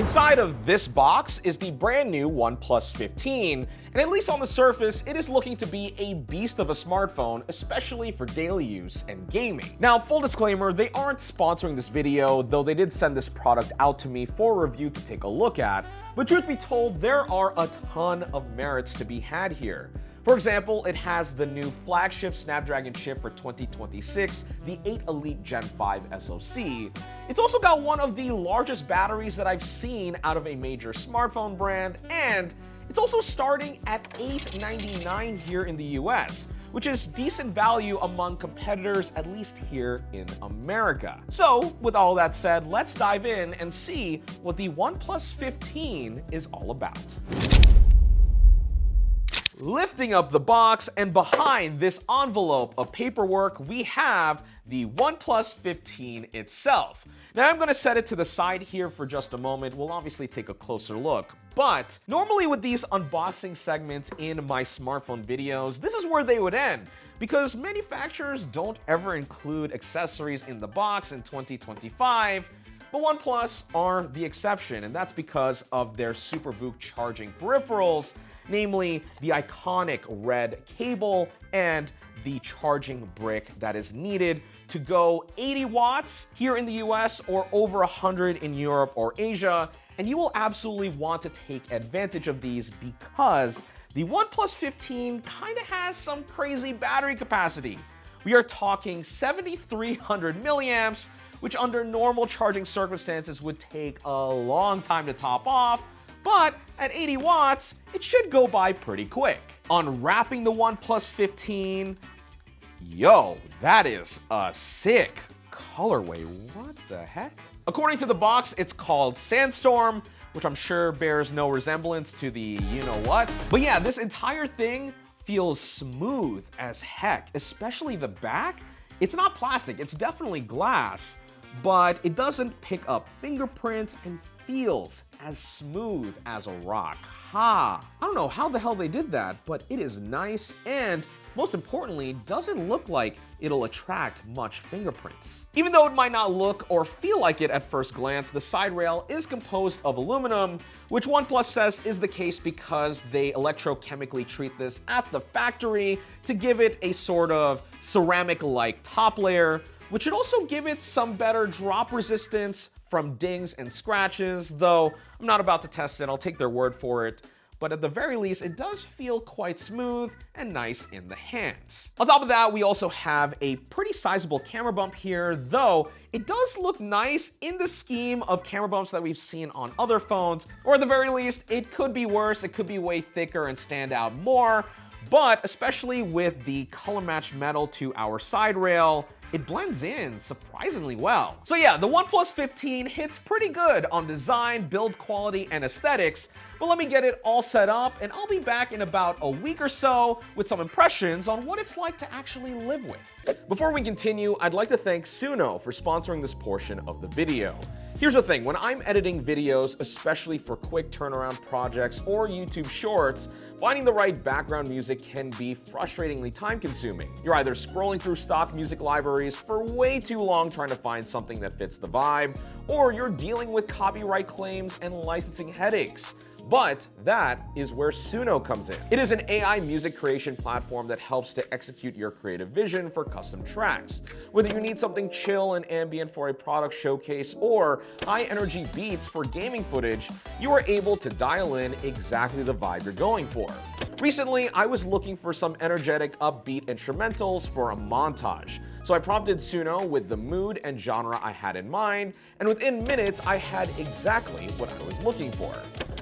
Inside of this box is the brand new OnePlus 15, and at least on the surface, it is looking to be a beast of a smartphone, especially for daily use and gaming. Now, full disclaimer, they aren't sponsoring this video, though they did send this product out to me for review to take a look at, but truth be told, there are a ton of merits to be had here. For example, it has the new flagship Snapdragon chip for 2026, the 8 Elite Gen 5 SoC. It's also got one of the largest batteries that I've seen out of a major smartphone brand, and it's also starting at $899 here in the US, which is decent value among competitors, at least here in America. So, with all that said, let's dive in and see what the OnePlus 15 is all about. Lifting up the box, and behind this envelope of paperwork, we have the OnePlus 15 itself. Now I'm going to set it to the side here for just a moment. We'll obviously take a closer look. But normally with these unboxing segments in my smartphone videos, this is where they would end, because manufacturers don't ever include accessories in the box in 2025. But OnePlus are the exception, and that's because of their SuperVOOC charging peripherals, namely the iconic red cable and the charging brick that is needed to go 80 watts here in the US or over 100 in Europe or Asia. And you will absolutely want to take advantage of these because the OnePlus 15 kind of has some crazy battery capacity. We are talking 7,300 milliamps, which under normal charging circumstances would take a long time to top off, but at 80 watts, it should go by pretty quick. Unwrapping the OnePlus 15, yo, that is a sick colorway. What the heck? According to the box, it's called Sandstorm, which I'm sure bears no resemblance to the you-know-what. But yeah, this entire thing feels smooth as heck, especially the back. It's not plastic, it's definitely glass, but it doesn't pick up fingerprints and feels as smooth as a rock. I don't know how the hell they did that, but it is nice, and most importantly, doesn't look like it'll attract much fingerprints. Even though it might not look or feel like it at first glance, the side rail is composed of aluminum, which OnePlus says is the case because they electrochemically treat this at the factory to give it a sort of ceramic-like top layer, which should also give it some better drop resistance from dings and scratches, though I'm not about to test it, I'll take their word for it. But at the very least, it does feel quite smooth and nice in the hands. On top of that, we also have a pretty sizable camera bump here, though it does look nice in the scheme of camera bumps that we've seen on other phones, or at the very least, it could be worse, it could be way thicker and stand out more, but especially with the color-matched metal to our side rail, it blends in surprisingly well. So yeah, the OnePlus 15 hits pretty good on design, build quality, and aesthetics, but let me get it all set up and I'll be back in about a week or so with some impressions on what it's like to actually live with. Before we continue, I'd like to thank Suno for sponsoring this portion of the video. Here's the thing, when I'm editing videos, especially for quick turnaround projects or YouTube shorts, finding the right background music can be frustratingly time-consuming. You're either scrolling through stock music libraries for way too long trying to find something that fits the vibe, or you're dealing with copyright claims and licensing headaches. But that is where Suno comes in. It is an AI music creation platform that helps to execute your creative vision for custom tracks. Whether you need something chill and ambient for a product showcase or high-energy beats for gaming footage, you are able to dial in exactly the vibe you're going for. Recently, I was looking for some energetic, upbeat instrumentals for a montage. So I prompted Suno with the mood and genre I had in mind, and within minutes, I had exactly what I was looking for.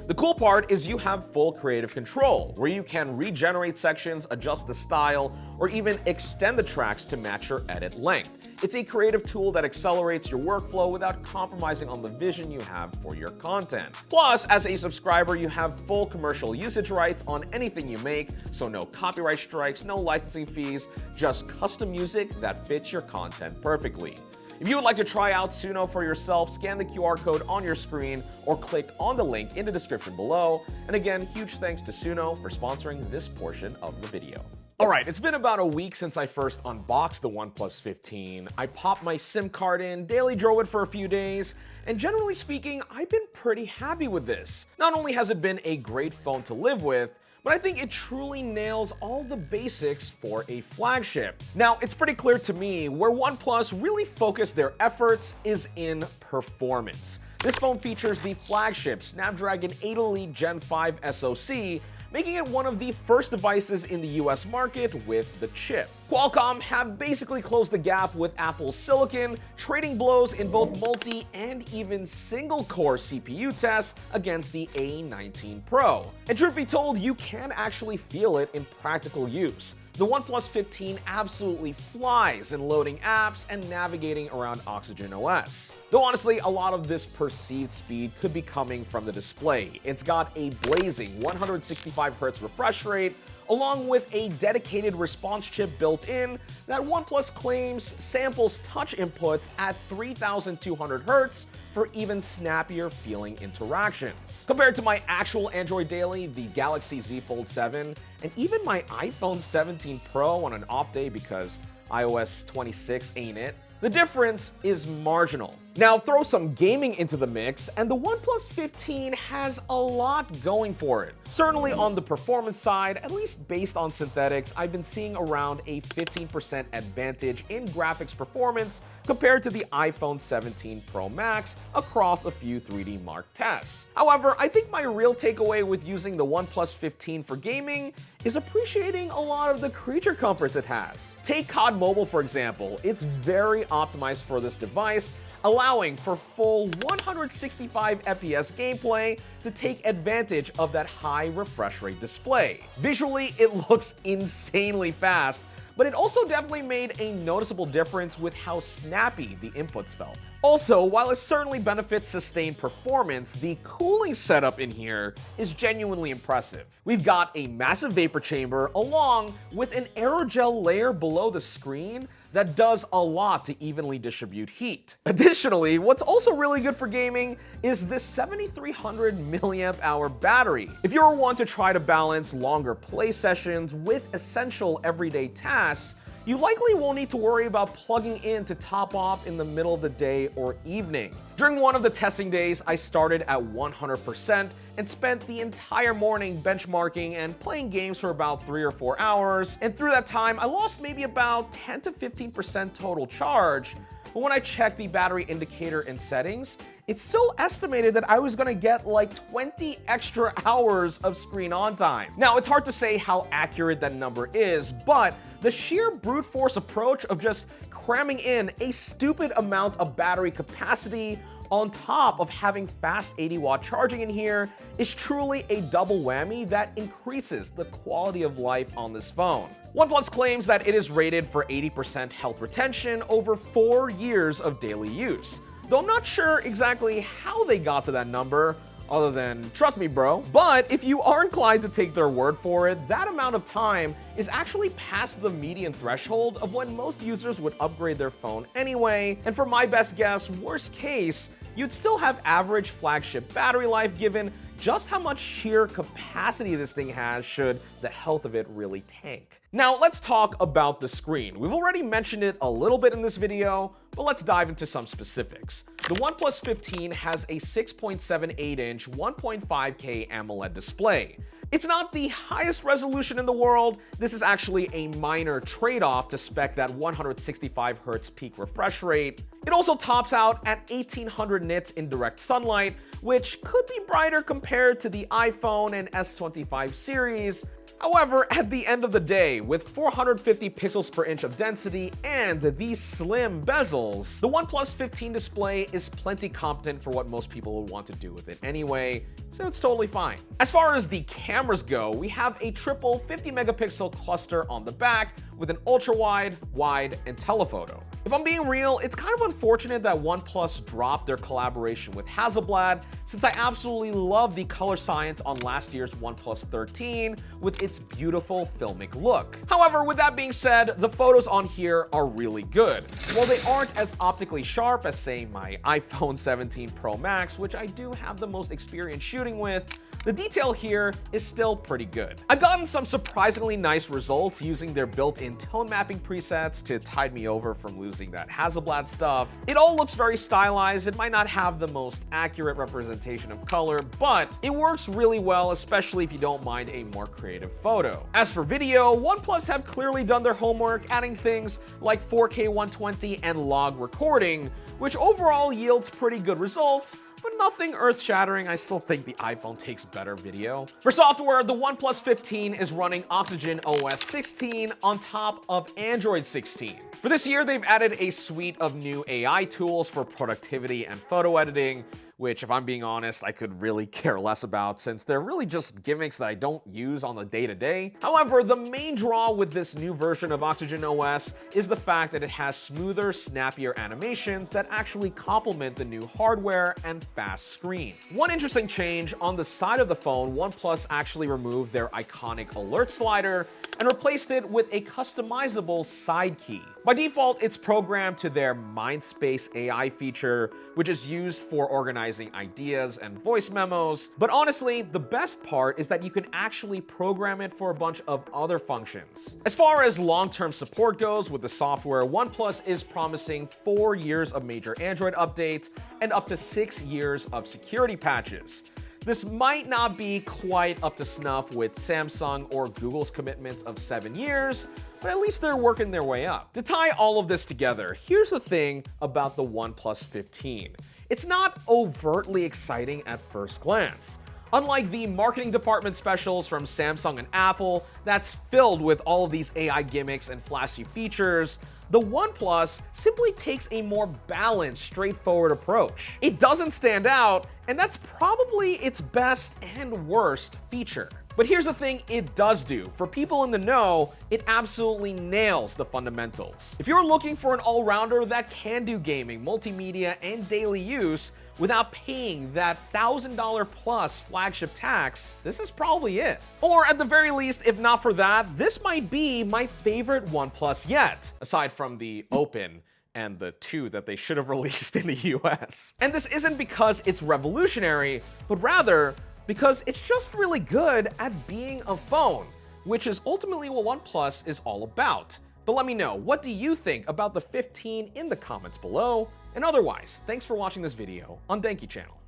The cool part is you have full creative control, where you can regenerate sections, adjust the style, or even extend the tracks to match your edit length. It's a creative tool that accelerates your workflow without compromising on the vision you have for your content. Plus, as a subscriber, you have full commercial usage rights on anything you make, so no copyright strikes, no licensing fees, just custom music that fits your content perfectly. If you would like to try out Suno for yourself, scan the QR code on your screen or click on the link in the description below. And again, huge thanks to Suno for sponsoring this portion of the video. Alright, it's been about a week since I first unboxed the OnePlus 15. I popped my SIM card in, daily drove it for a few days, and generally speaking, I've been pretty happy with this. Not only has it been a great phone to live with, but I think it truly nails all the basics for a flagship. Now, it's pretty clear to me where OnePlus really focused their efforts is in performance. This phone features the flagship Snapdragon 8 Elite Gen 5 SoC, making it one of the first devices in the US market with the chip. Qualcomm have basically closed the gap with Apple's Silicon, trading blows in both multi and even single-core CPU tests against the A19 Pro. And truth be told, you can actually feel it in practical use. The OnePlus 15 absolutely flies in loading apps and navigating around Oxygen OS. Though honestly, a lot of this perceived speed could be coming from the display. It's got a blazing 165Hz refresh rate, along with a dedicated response chip built in that OnePlus claims samples touch inputs at 3200 Hz for even snappier feeling interactions. Compared to my actual Android Daily, the Galaxy Z Fold 7, and even my iPhone 17 Pro on an off day because iOS 26 ain't it, the difference is marginal. Now throw some gaming into the mix, and the OnePlus 15 has a lot going for it. Certainly on the performance side, at least based on synthetics, I've been seeing around a 15% advantage in graphics performance compared to the iPhone 17 Pro Max across a few 3D Mark tests. However, I think my real takeaway with using the OnePlus 15 for gaming is appreciating a lot of the creature comforts it has. Take COD Mobile for example. It's very optimized for this device, allowing for full 165 FPS gameplay to take advantage of that high refresh rate display. Visually, it looks insanely fast, but it also definitely made a noticeable difference with how snappy the inputs felt. Also, while it certainly benefits sustained performance, the cooling setup in here is genuinely impressive. We've got a massive vapor chamber along with an aerogel layer below the screen that does a lot to evenly distribute heat. Additionally, what's also really good for gaming is this 7300 mAh battery. If you're one to try to balance longer play sessions with essential everyday tasks, you likely won't need to worry about plugging in to top off in the middle of the day or evening. During one of the testing days, I started at 100% and spent the entire morning benchmarking and playing games for about 3 or 4 hours, and through that time, I lost maybe about 10 to 15% total charge. But when I checked the battery indicator and settings, it's still estimated that I was gonna get like 20 extra hours of screen on time. Now, it's hard to say how accurate that number is, but the sheer brute force approach of just cramming in a stupid amount of battery capacity on top of having fast 80-watt charging in here is truly a double whammy that increases the quality of life on this phone. OnePlus claims that it is rated for 80% health retention over 4 years of daily use, though I'm not sure exactly how they got to that number, other than, trust me bro. But if you are inclined to take their word for it, that amount of time is actually past the median threshold of when most users would upgrade their phone anyway, and for my best guess, worst case, you'd still have average flagship battery life given just how much sheer capacity this thing has should the health of it really tank. Now let's talk about the screen. We've already mentioned it a little bit in this video, but let's dive into some specifics. The OnePlus 15 has a 6.78-inch 1.5K AMOLED display. It's not the highest resolution in the world. This is actually a minor trade-off to spec that 165Hz peak refresh rate. It also tops out at 1800 nits in direct sunlight, which could be brighter compared to the iPhone and S25 series. However, at the end of the day, with 450 pixels per inch of density and these slim bezels, the OnePlus 15 display is plenty competent for what most people would want to do with it anyway, so it's totally fine. As far as the cameras go, we have a triple 50 megapixel cluster on the back with an ultra-wide, wide, and telephoto. If I'm being real, it's kind of unfortunate that OnePlus dropped their collaboration with Hasselblad, since I absolutely love the color science on last year's OnePlus 13 with its beautiful filmic look. However, with that being said, the photos on here are really good. While they aren't as optically sharp as, say, my iPhone 17 Pro Max, which I do have the most experience shooting with, the detail here is still pretty good. I've gotten some surprisingly nice results using their built-in tone mapping presets to tide me over from losing that Hasselblad stuff. It all looks very stylized. It might not have the most accurate representation of color, but it works really well, especially if you don't mind a more creative photo. As for video, OnePlus have clearly done their homework, adding things like 4K 120 and log recording, which overall yields pretty good results, but nothing earth-shattering. I still think the iPhone takes better video. For software, the OnePlus 15 is running Oxygen OS 16 on top of Android 16. For this year, they've added a suite of new AI tools for productivity and photo editing, which, if I'm being honest, I could really care less about, since they're really just gimmicks that I don't use on the day-to-day. However, the main draw with this new version of Oxygen OS is the fact that it has smoother, snappier animations that actually complement the new hardware and fast screen. One interesting change, on the side of the phone, OnePlus actually removed their iconic alert slider and replaced it with a customizable side key. By default, it's programmed to their MindSpace AI feature, which is used for organizing ideas and voice memos. But honestly, the best part is that you can actually program it for a bunch of other functions. As far as long-term support goes with the software, OnePlus is promising 4 years of major Android updates and up to 6 years of security patches. This might not be quite up to snuff with Samsung or Google's commitments of 7 years, but at least they're working their way up. To tie all of this together, here's the thing about the OnePlus 15. It's not overtly exciting at first glance. Unlike the marketing department specials from Samsung and Apple that's filled with all of these AI gimmicks and flashy features, the OnePlus simply takes a more balanced, straightforward approach. It doesn't stand out, and that's probably its best and worst feature. But here's the thing it does do. For people in the know, it absolutely nails the fundamentals. If you're looking for an all-rounder that can do gaming, multimedia, and daily use without paying that $1,000 plus flagship tax, this is probably it. Or at the very least, if not for that, this might be my favorite OnePlus yet, aside from the Open and the 2 that they should have released in the US. And this isn't because it's revolutionary, but rather because it's just really good at being a phone, which is ultimately what OnePlus is all about. But let me know, what do you think about the 15 in the comments below? And otherwise, thanks for watching this video on Denki channel.